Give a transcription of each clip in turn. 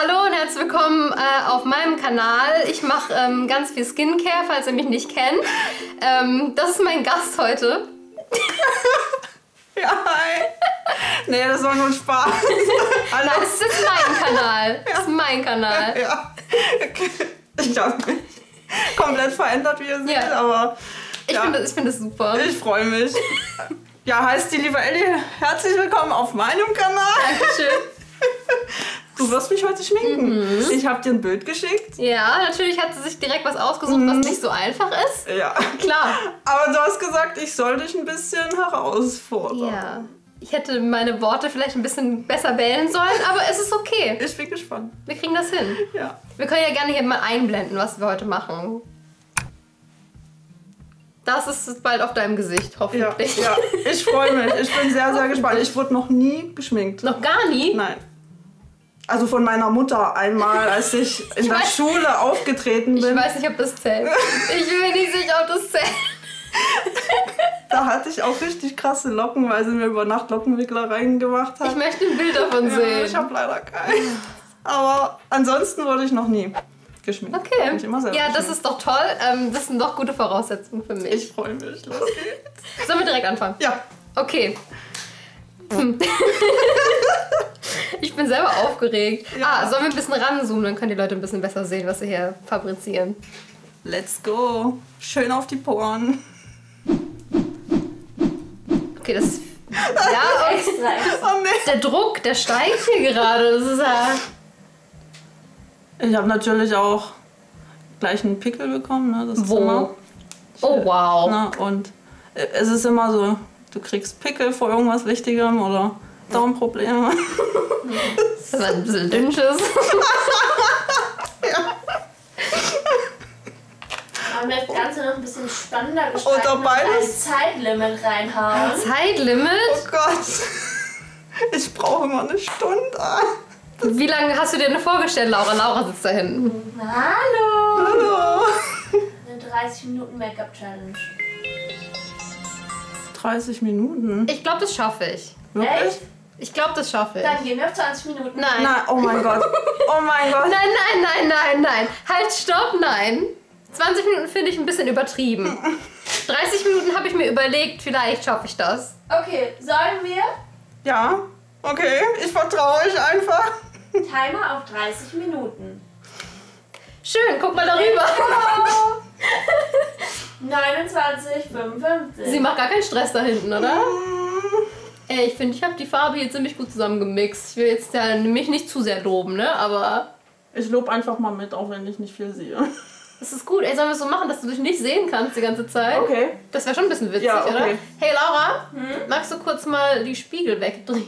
Hallo und herzlich willkommen auf meinem Kanal. Ich mache ganz viel Skincare, falls ihr mich nicht kennt. Das ist mein Gast heute. Ja, hi. Nee, das war nur ein Spaß. Nein, das ist mein Kanal. Das ist mein Kanal. Ja. Ich habe mich komplett verändert, wie ihr seht, Ja. aber Ich finde es super. ich freue mich. Ja, heißt die liebe Ellie, herzlich willkommen auf meinem Kanal. Dankeschön. Du wirst mich heute schminken. Ich habe dir ein Bild geschickt. Ja, natürlich hat sie sich direkt was ausgesucht, was nicht so einfach ist. Ja. Klar. Aber du hast gesagt, ich soll dich ein bisschen herausfordern. Ja. Ich hätte meine Worte vielleicht ein bisschen besser wählen sollen, aber es ist okay. Ich bin gespannt. Wir kriegen das hin. Ja. Wir können ja gerne hier mal einblenden, was wir heute machen. Das ist bald auf deinem Gesicht, Ja, hoffentlich. ja. Ich freue mich. Ich bin sehr, sehr gespannt. Ich wurde noch nie geschminkt. Noch gar nie? Nein. Also von meiner Mutter einmal, als ich in der Schule aufgetreten bin. Ich weiß nicht, ob das zählt. Ich bin mir nicht sicher, ob das zählt. Da hatte ich auch richtig krasse Locken, weil sie mir über Nacht Lockenwickler reingemacht hat. Ich möchte ein Bild davon Ja, sehen. ich habe leider keinen. Aber ansonsten wurde ich noch nie geschminkt. Hab Okay. mich immer selber Ja, das geschminkt. ist doch toll. Das sind doch gute Voraussetzungen für mich. Ich freue mich. Los geht's. Sollen wir direkt anfangen? Ja. Okay. Ich bin selber aufgeregt. Ja. Sollen wir ein bisschen ranzoomen, dann können die Leute ein bisschen besser sehen, was sie hier fabrizieren. Let's go. Schön auf die Poren. Okay, das ist... Ja, Extra. Oh nee. der Druck, der steigt hier gerade. Das ist ja... Ich habe natürlich auch gleich einen Pickel bekommen. Ne? Das ist Wo? immer, Oh, wow. ne? Und es ist immer so, du kriegst Pickel vor irgendwas Wichtigem oder Darmprobleme. Das war ein bisschen dünnsches. Wollen wir das Ganze noch ein bisschen spannender gestalten Oder und ein beides? Zeitlimit reinhauen? Zeitlimit? Oh Gott. Ich brauche immer eine Stunde. Wie lange hast du dir denn vorgestellt, Laura? Laura sitzt da hinten. Hallo! Hallo. Eine 30 Minuten Make-up-Challenge. 30 Minuten? Ich glaube, das schaffe ich. Wirklich? Echt? Ich glaube, das schaffe ich. Dann gehen wir auf 20 Minuten. Nein. Nein, oh mein Gott. Oh mein Gott. Nein. Halt, stopp, nein. 20 Minuten finde ich ein bisschen übertrieben. 30 Minuten habe ich mir überlegt, vielleicht schaffe ich das. Okay, sollen wir Ja, okay. Ich vertraue euch einfach. Timer auf 30 Minuten? Schön, guck mal darüber. 29,55. Sie macht gar keinen Stress da hinten, oder? Ey, ich finde, ich habe die Farbe hier ziemlich gut zusammengemixt. Ich will jetzt ja mich nicht zu sehr loben, ne? Aber Ich lobe einfach mal mit, auch wenn ich nicht viel sehe. es ist gut. Ey, sollen wir es so machen, dass du dich nicht sehen kannst die ganze Zeit? Okay. Das wäre schon ein bisschen witzig, Ja, okay. oder? Hey, Laura, magst du kurz mal die Spiegel wegdrehen?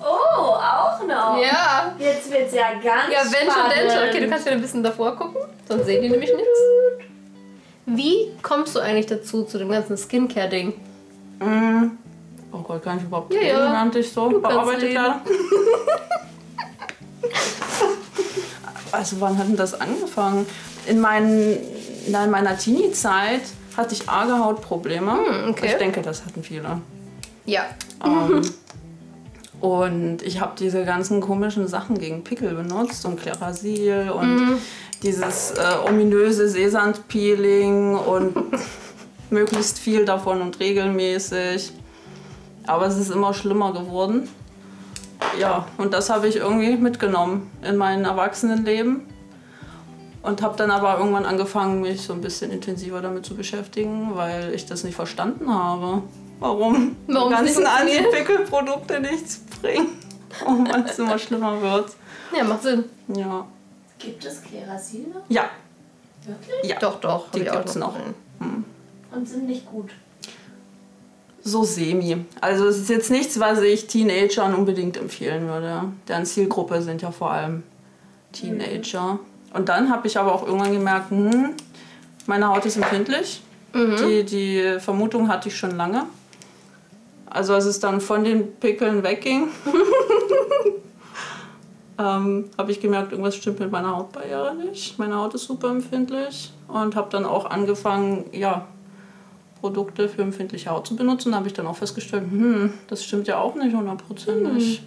Oh, auch noch. Ja. Jetzt wird's ja ganz Ja, wenn schon, denn schon. spannend. Okay, du kannst wieder ein bisschen davor gucken, sonst sehen die nämlich nichts. Wie kommst du eigentlich dazu, zu dem ganzen Skincare-Ding? Oh Gott, kann ich überhaupt Ja, reden, ja. während ich so Du kannst bearbeitet reden. werde? Also wann hat denn das angefangen? In meiner Teenie-Zeit hatte ich arge Hautprobleme. okay. Ich denke, das hatten viele. Ja. Und ich habe diese ganzen komischen Sachen gegen Pickel benutzt und Klerasil und dieses ominöse Sesand-Peeling und möglichst viel davon und regelmäßig. Aber es ist immer schlimmer geworden. Ja, und das habe ich irgendwie mitgenommen in mein Erwachsenenleben. Und habe dann aber irgendwann angefangen, mich so ein bisschen intensiver damit zu beschäftigen, weil ich das nicht verstanden habe. Warum die es nicht ganzen funktioniert? Anti-Pickel-Produkte nichts bringen. Und es immer schlimmer wird. Ja, macht Sinn. Ja. Gibt es Klerasil noch? Ja, Wirklich? ja. Doch. hab Die ich auch gibt's noch. Und sind nicht gut. So semi. Also es ist jetzt nichts, was ich Teenagern unbedingt empfehlen würde. Deren Zielgruppe sind ja vor allem Teenager. Und dann habe ich aber auch irgendwann gemerkt, meine Haut ist empfindlich. Die Vermutung hatte ich schon lange. Also als es dann von den Pickeln wegging, habe ich gemerkt, irgendwas stimmt mit meiner Hautbarriere nicht. Meine Haut ist super empfindlich und habe dann auch angefangen, Produkte für empfindliche Haut zu benutzen. Da habe ich dann auch festgestellt, das stimmt ja auch nicht hundertprozentig.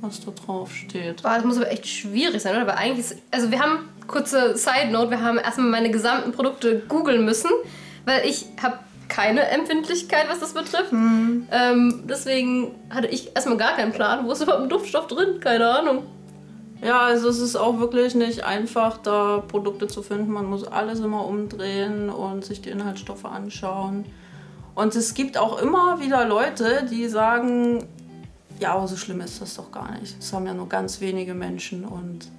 was da drauf steht. Boah, das muss aber echt schwierig sein, oder? Weil eigentlich ist, also wir haben, kurze Side-Note, wir haben erstmal meine gesamten Produkte googeln müssen, weil ich habe keine Empfindlichkeit, was das betrifft. Deswegen hatte ich erstmal gar keinen Plan. Wo ist überhaupt ein Duftstoff drin? Keine Ahnung. Ja, also es ist auch wirklich nicht einfach, da Produkte zu finden. Man muss alles immer umdrehen und sich die Inhaltsstoffe anschauen. Und es gibt auch immer wieder Leute, die sagen, ja, aber so schlimm ist das doch gar nicht. Es haben ja nur ganz wenige Menschen und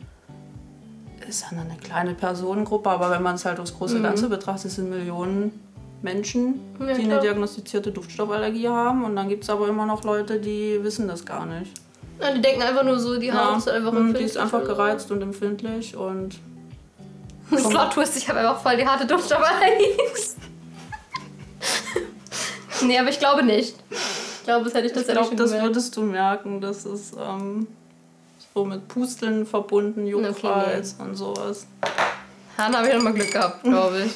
es ist ja eine kleine Personengruppe. Aber wenn man es halt aufs große Ganze betrachtet, sind Millionen Menschen, Ja, die klar. eine diagnostizierte Duftstoffallergie haben. Und dann gibt es aber immer noch Leute, die wissen das gar nicht. Ja, die denken einfach nur so, die Haut ist einfach die empfindlich. ist einfach gereizt und empfindlich und Das Plot-Twist, ich habe einfach voll die harte Duftstoffallergie. Nee, aber ich glaube nicht. Ich glaube, das hätte ich ich tatsächlich glaube, schon das gemerkt. würdest du merken. Das ist so mit Pusteln verbunden, Juckreiz und sowas. Dann habe ich nochmal Glück gehabt, glaube ich.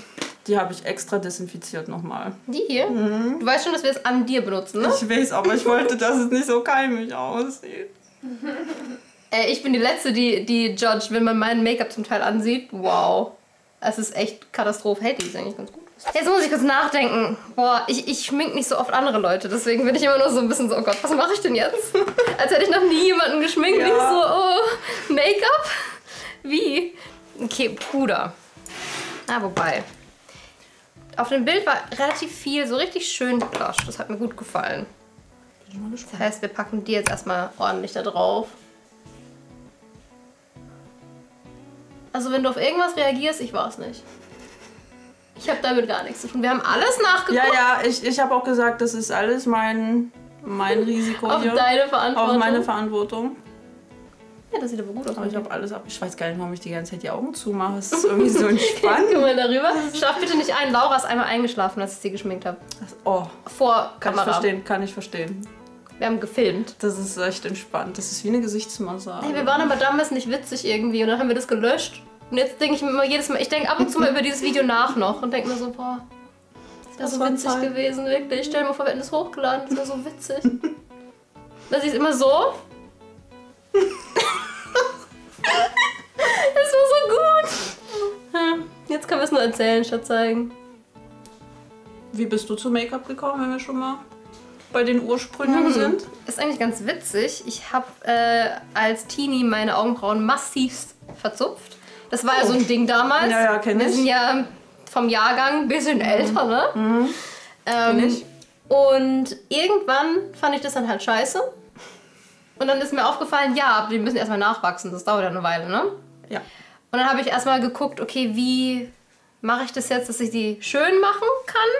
Die habe ich extra desinfiziert nochmal. Die hier? Du weißt schon, dass wir es an dir benutzen, ne? Ich weiß, aber ich wollte, dass es nicht so keimig aussieht. Ich bin die Letzte, die judgt, wenn man mein Make-up zum Teil ansieht. Wow. Es ist echt Katastrophe. Hey, die ist eigentlich ganz gut. Jetzt muss ich kurz nachdenken. Boah, ich schmink nicht so oft andere Leute. Deswegen bin ich immer nur so ein bisschen so, oh Gott, was mache ich denn jetzt? Als hätte ich noch nie jemanden geschminkt. Ja. Ich so, oh, Make-up? Wie? Okay, Puder. Wobei. Auf dem Bild war relativ viel so richtig schön Blush. Das hat mir gut gefallen. Das heißt, wir packen die jetzt erstmal ordentlich da drauf. Also wenn du auf irgendwas reagierst, ich weiß nicht. Ich habe damit gar nichts zu tun. Wir haben alles nachgeguckt. Ja, ich habe auch gesagt, das ist alles mein Risiko Auf hier. deine Verantwortung. Auf meine Verantwortung. Ja, das sieht aber gut aus. Aber ich habe alles ab. Ich weiß gar nicht, warum ich die ganze Zeit die Augen zumache. Es ist irgendwie so entspannt. Guck mal darüber. Schlaf bitte nicht ein. Laura ist einmal eingeschlafen, als ich sie geschminkt habe. Oh, Vor kann ich Kamera. verstehen, kann ich verstehen. Wir haben gefilmt. Das ist echt entspannt. Das ist wie eine Gesichtsmassage. Hey, wir waren aber damals nicht witzig irgendwie und dann haben wir das gelöscht. Und jetzt denke ich mir immer jedes Mal, ich denke ab und zu mal über dieses Video nach noch und denke mir so, boah, das wäre so witzig Zeit. gewesen, wirklich. Stell dir mal vor, wir hätten das hochgeladen, das wäre so witzig. Das ist immer so. Das war so gut. Jetzt können wir es nur erzählen, statt zeigen. Wie bist du zu Make-up gekommen, wenn wir schon mal bei den Ursprüngen sind? Ist eigentlich ganz witzig. Ich habe als Teenie meine Augenbrauen massivst verzupft. Das war ja so ein Ding damals. Ja, kenn Wir ich. sind ja vom Jahrgang ein bisschen älter, ne? Kenn ich. Und irgendwann fand ich das dann halt scheiße. Und dann ist mir aufgefallen, ja, die müssen erstmal nachwachsen. Das dauert ja eine Weile, ne? Ja. Und dann habe ich erstmal geguckt, okay, wie mache ich das jetzt, dass ich die schön machen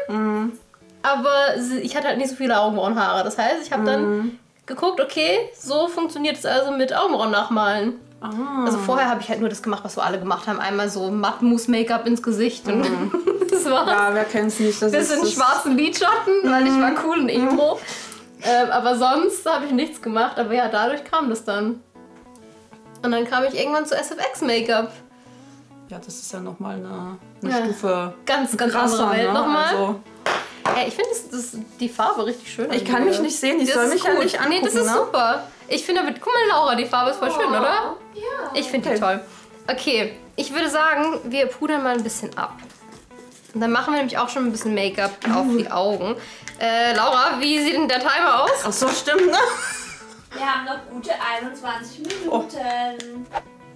kann? Aber ich hatte halt nicht so viele Augenbrauenhaare. Das heißt, ich habe dann geguckt, okay, so funktioniert es also mit Augenbrauen nachmalen. Also vorher habe ich halt nur das gemacht, was so alle gemacht haben. Einmal so Mattmousse-Make-up ins Gesicht und das war's. Ja, wer kennt's nicht? Das Bisschen ist schwarzen Lidschatten, weil ich war cool und emo. Aber sonst habe ich nichts gemacht. Aber ja, dadurch kam das dann. Und dann kam ich irgendwann zu SFX-Make-up. Ja, das ist ja nochmal eine Ja. Stufe Ganz krasser, andere Welt ne? nochmal. Also, Ja, ich finde die Farbe richtig schön. ich kann mich nicht sehen, ich soll mich ja nicht angucken. Nee, das ist ne? super. Ich finde aber, guck mal Laura, die Farbe ist voll schön, oder? Ja. Ich finde die toll. Okay, ich würde sagen, wir pudern mal ein bisschen ab. Und dann machen wir nämlich auch schon ein bisschen Make-up auf die Augen. Laura, wie sieht denn der Timer aus? Ach so, stimmt, ne? Wir haben noch gute 21 Minuten.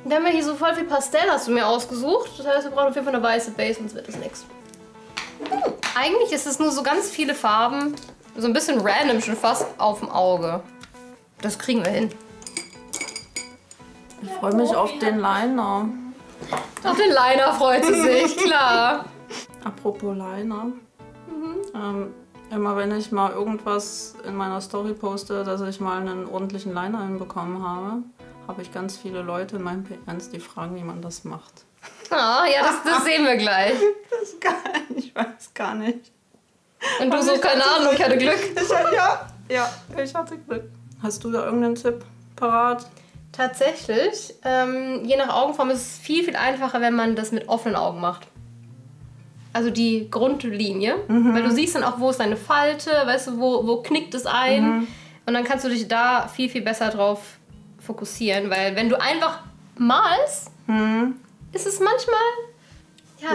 Wir haben ja hier so voll viel Pastell, hast du mir ausgesucht. Das heißt, wir brauchen auf jeden Fall eine weiße Base, sonst wird das nichts. Eigentlich ist es nur so ganz viele Farben, so ein bisschen random schon fast auf dem Auge. Das kriegen wir hin. Ich freue mich auf den Liner. Auf den Liner freut sie sich, klar. Apropos Liner. Immer wenn ich mal irgendwas in meiner Story poste, dass ich mal einen ordentlichen Liner hinbekommen habe, habe ich ganz viele Leute in meinen PNs, die fragen, wie man das macht. Ah, ja, das sehen wir gleich. Ich weiß gar nicht. Und du so, keine Ahnung, ich hatte Glück. Ich hatte Glück. Hast du da irgendeinen Tipp parat? Tatsächlich, je nach Augenform ist es viel, viel einfacher, wenn man das mit offenen Augen macht. Also die Grundlinie. Weil du siehst dann auch, wo ist deine Falte, weißt du, wo knickt es ein. Und dann kannst du dich da viel, viel besser drauf fokussieren, weil wenn du einfach malst, ist es manchmal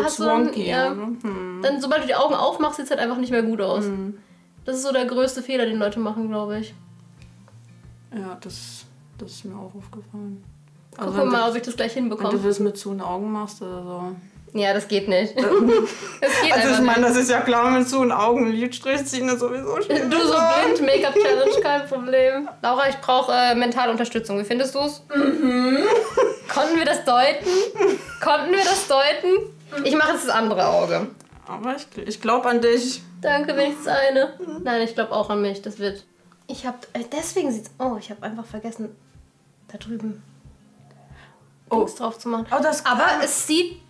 hast du wonky, dann sobald du die Augen aufmachst, sieht es halt einfach nicht mehr gut aus. Das ist so der größte Fehler, den Leute machen, glaube ich. Ja, das ist mir auch aufgefallen. Guck mal, ob ich das gleich hinbekomme. Wenn du das mit zu den Augen machst oder so. Ja, das geht nicht. Das geht Also ich meine, nicht. das ist ja klar, mit zu den Augen einen Lidstrich ziehen ist sowieso schwierig. Du so blind, Make-up-Challenge, kein Problem. Laura, ich brauche mentale Unterstützung. Wie findest du es? Konnten wir das deuten? Ich mache jetzt das andere Auge. Aber ich glaube an dich. Danke, wenigstens eine. Nein, ich glaube auch an mich. Das wird... deswegen sieht's... Oh, ich habe einfach vergessen, da drüben Dings drauf zu machen. Oh, Aber es sieht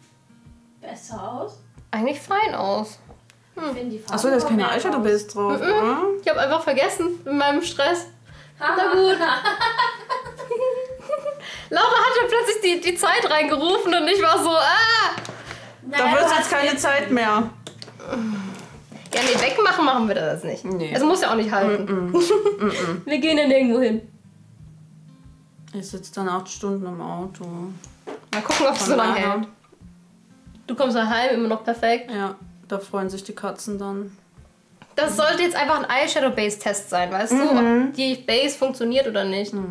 Besser aus. eigentlich fein aus. Achso, da ist keine Eyeshadow-Base drauf, oder? Ich habe einfach vergessen in meinem Stress. Na gut. Laura hatte plötzlich die Zeit reingerufen und ich war so, Da wird jetzt keine Zeit mehr. Ja, nee, wegmachen machen wir das nicht. Nee. Es muss ja auch nicht halten. Wir gehen ja nirgendwo hin. Ich sitze dann 8 Stunden im Auto. Mal gucken, ob es so lange daher. hält. Du kommst daheim, immer noch perfekt. Ja, da freuen sich die Katzen dann. Das sollte jetzt einfach ein Eyeshadow-Base-Test sein, weißt du? Ob die Base funktioniert oder nicht. Aber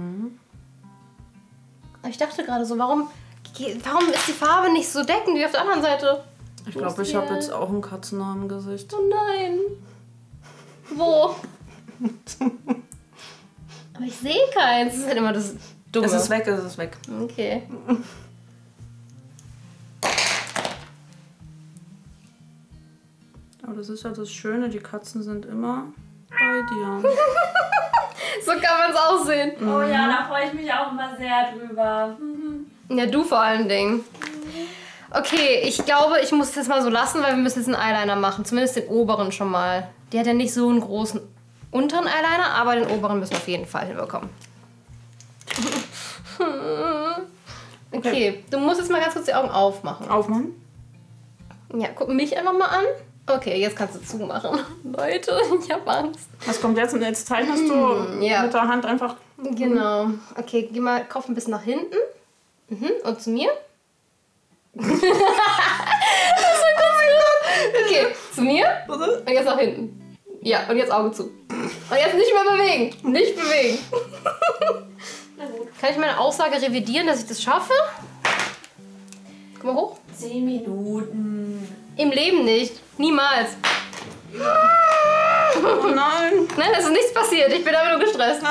ich dachte gerade so, warum ist die Farbe nicht so deckend wie auf der anderen Seite? Ich glaube, ich habe jetzt auch einen Katzenhaar im Gesicht. Oh nein. Wo? Aber ich sehe keins. Das ist halt immer das Dumme. Es ist weg. Okay. Aber das ist ja das Schöne, die Katzen sind immer bei dir. So kann man es auch sehen. Oh ja, da freue ich mich auch immer sehr drüber. Ja, du vor allen Dingen. Okay, ich glaube, ich muss es jetzt mal so lassen, weil wir müssen jetzt einen Eyeliner machen. Zumindest den oberen schon mal. Der hat ja nicht so einen großen unteren Eyeliner, aber den oberen müssen wir auf jeden Fall hinbekommen. Okay, du musst jetzt mal ganz kurz die Augen aufmachen. Aufmachen? Ja, guck mich einfach mal an. Okay, jetzt kannst du zumachen. Leute, ich hab Angst. Was kommt jetzt? Und jetzt zeichnest du Ja. mit der Hand einfach... Genau. Okay, geh mal Kopf ein bisschen nach hinten. Und zu mir. Das ist so gut. Okay, zu mir. Und jetzt nach hinten. Ja, und jetzt Auge zu. Und jetzt nicht mehr bewegen. Nicht bewegen. Na gut. Kann ich meine Aussage revidieren, dass ich das schaffe? Guck mal hoch. 10 Minuten. Im Leben nicht. Niemals. Oh nein! Nein, es ist nichts passiert. Ich bin einfach nur gestresst.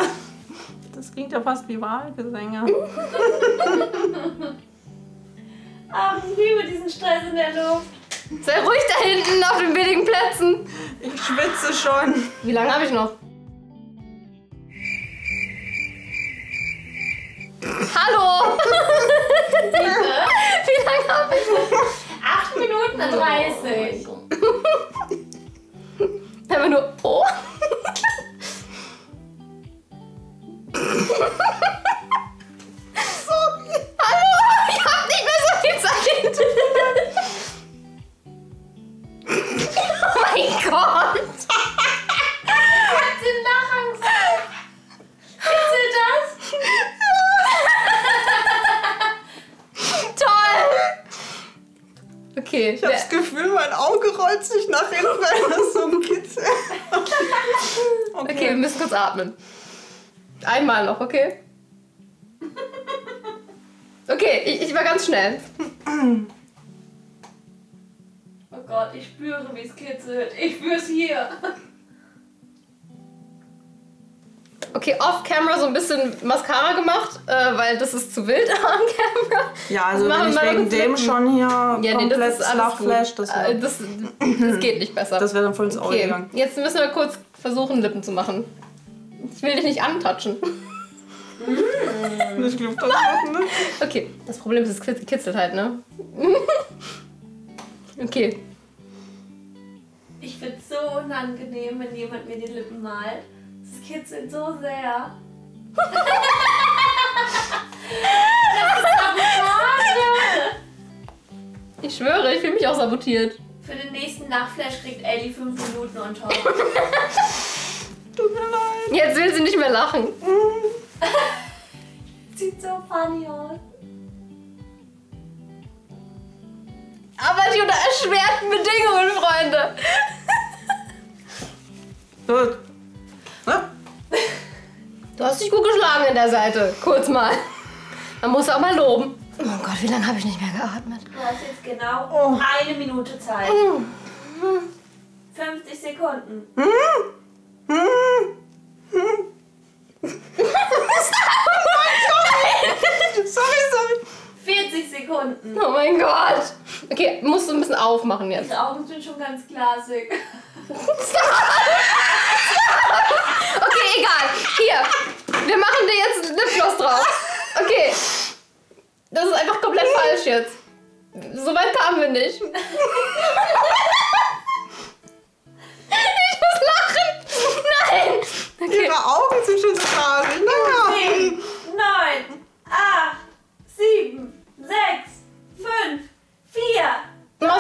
Das klingt ja fast wie Wahlgesänge. Ach, ich liebe diesen Stress in der Luft. Sei ruhig da hinten auf den billigen Plätzen. Ich schwitze schon. Wie lange habe ich noch? Hallo! Wie lange habe ich noch? 8 Minuten und 30. Einfach nur, oh. Hallo, ich hab nicht mehr so viel Zeit. Oh mein Gott. Hat den Nachangst. Kitzelt das? Toll. Okay. Ich habe das Gefühl, mein Auge rollt sich nach hinten, weil das so ein Kitzel. Okay, wir müssen kurz atmen. Einmal noch, okay? Okay, ich war ganz schnell. Oh Gott, ich spüre, wie es kitzelt. Ich spüre es hier. Okay, off-camera so ein bisschen Mascara gemacht, weil das ist zu wild on-camera. Ja, also Machen wenn ich wir mal wegen kurz dem Lippen. schon hier Ja, nee, komplett das ist alles Lachflash, gut. das Das geht nicht besser. wäre dann voll ins Auge Okay, gegangen. jetzt müssen wir kurz versuchen, Lippen zu machen. Ich will dich nicht antatschen. Ich glaube, das auch, ne? Okay, das Problem ist, es kitzelt halt, ne? Okay. Ich finde es so unangenehm, wenn jemand mir die Lippen malt. Es kitzelt so sehr. Das ist Sabotage. Ich schwöre, ich fühle mich auch sabotiert. Für den nächsten Nachflash kriegt Ellie 5 Minuten on top. Tut mir leid. Jetzt will sie nicht mehr lachen. Sie sieht so funny aus. Aber nicht unter erschwerten Bedingungen, Freunde. Gut. Du hast dich gut geschlagen in der Seite. Kurz mal. Man muss auch mal loben. Oh Gott, wie lange habe ich nicht mehr geatmet? Du hast jetzt genau 1 Minute Zeit. 50 Sekunden. Sorry. 40 Sekunden. Oh mein Gott. Okay, musst du ein bisschen aufmachen jetzt. Die Augen sind schon ganz glasig. Okay, egal. Hier, wir machen dir jetzt Lipgloss drauf. Okay. Das ist einfach komplett falsch jetzt. So weit kamen wir nicht. Ich muss lachen. Nein. Okay. Ihre Augen sind schon so traurig. 10, 9, 8, 7, 6, 5, 4, 3, 2,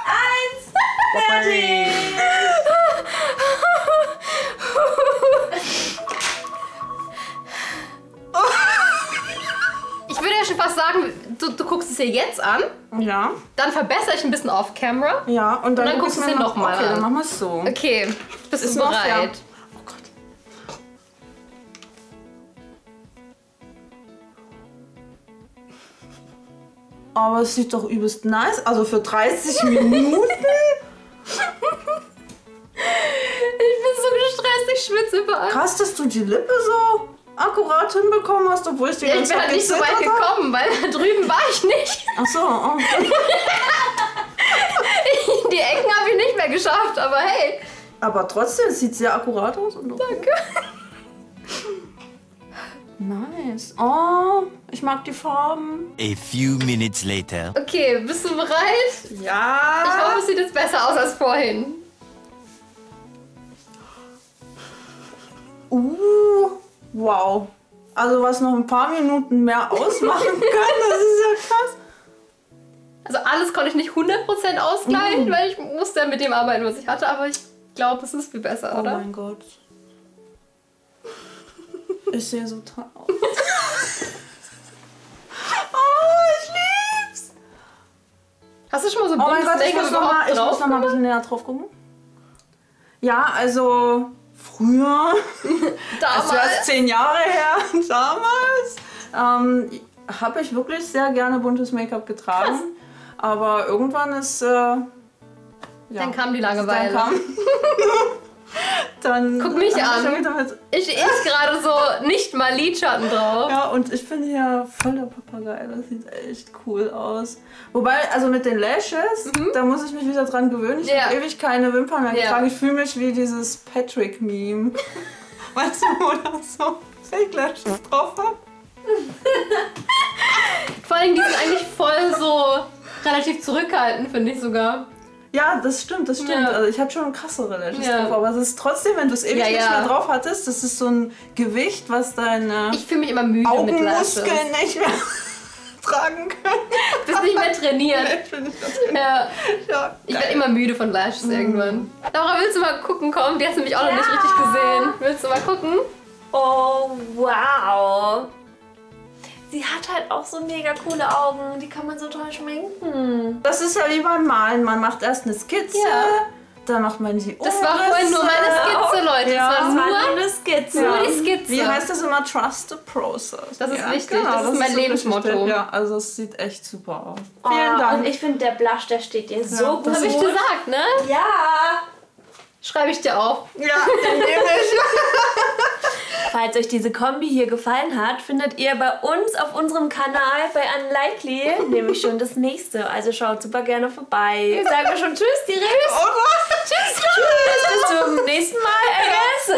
1, fertig! Ich würde ja schon fast sagen, du guckst es dir jetzt an, Ja. dann verbessere ich ein bisschen off-camera. Ja, und dann guckst du es dir gucken wir nochmal Okay, an. dann machen wir es so. Okay, bist Ist du noch bereit? fair. Oh Gott. Aber es sieht doch übelst nice. Also für 30 Minuten. Ich bin so gestresst, ich schwitze überall. Krass, dass du die Lippe so akkurat hinbekommen hast, obwohl ich die Ja, ich ganze bin Zeit halt nicht so weit gezittert habe. gekommen, weil da drüben war ich nicht. Ach so. Oh. Die Ecken habe ich nicht mehr geschafft, aber hey. Aber trotzdem, es sieht sehr akkurat aus. Danke. Nice. Oh, ich mag die Farben. A few minutes later. Okay, bist du bereit? Ich Ja. hoffe, es sieht jetzt besser aus als vorhin. Wow. Also was noch ein paar Minuten mehr ausmachen kann, das ist ja krass. Also alles konnte ich nicht 100% ausgleichen, weil ich musste ja mit dem arbeiten, was ich hatte, aber ich glaube, es ist viel besser, Oh oder? mein Gott. Ich sehe so toll aus. Oh, ich lieb's. Hast du schon mal so Oh mein buntes Gott, ich Make-up muss noch mal überhaupt ein bisschen näher drauf gucken. Ja, also früher, das wäre Damals? 10 Jahre her, damals, habe ich wirklich sehr gerne buntes Make-up getragen. Krass. Aber irgendwann ist, Dann kam die Langeweile. Dann Guck mich hab ich an. schon wieder mit- Ich gerade so nicht mal Lidschatten drauf. Ja, und ich bin hier voll der Papagei, das sieht echt cool aus. Wobei, also mit den Lashes, da muss ich mich wieder dran gewöhnen. Ich Ja. habe ewig keine Wimpern mehr Ja. getragen. Ich fühle mich wie dieses Patrick-Meme. Weißt du, wo das so Fake-Lashes drauf hat? Vor allem, die sind eigentlich voll so relativ zurückhaltend, finde ich sogar. Ja, das stimmt, das stimmt. Ja. Also ich hatte schon krassere Lashes Ja. drauf, aber es ist trotzdem, wenn du es ewig Ja, nicht ja. mehr drauf hattest, das ist so ein Gewicht, was deine Ich fühle mich immer müde mit Lashes. Augenmuskeln nicht mehr tragen können. Bist nicht mehr trainiert. Ich bin nicht das Ja. ja, Ich werde immer müde von Lashes irgendwann. Laura, willst du mal gucken kommen? Die hast du nämlich auch noch nicht richtig gesehen. Willst du mal gucken? Oh, wow. Sie hat halt auch so mega coole Augen. Die kann man so toll schminken. Das ist ja wie beim Malen. Man macht erst eine Skizze, Ja. dann macht man die Das war vorhin nur meine Skizze, Leute. Ja. Das war Das war nur nur eine Skizze. nur die Skizze. Wie heißt das immer? Trust the process. Das ist wichtig. Das ist mein so Lebensmotto. wichtig. Ja, also es sieht echt super aus. Oh, Vielen Dank. Und ich finde, der Blush, der steht dir so gut. Das habe ich gesagt, ne? Ja. Schreibe ich dir auf. Ja, den nehme ich. Falls euch diese Kombi hier gefallen hat, findet ihr bei uns auf unserem Kanal bei Unlikely nämlich schon das nächste. Also schaut super gerne vorbei. Sagen wir schon Tschüss direkt. Oder? Tschüss. Bis zum nächsten Mal, I guess.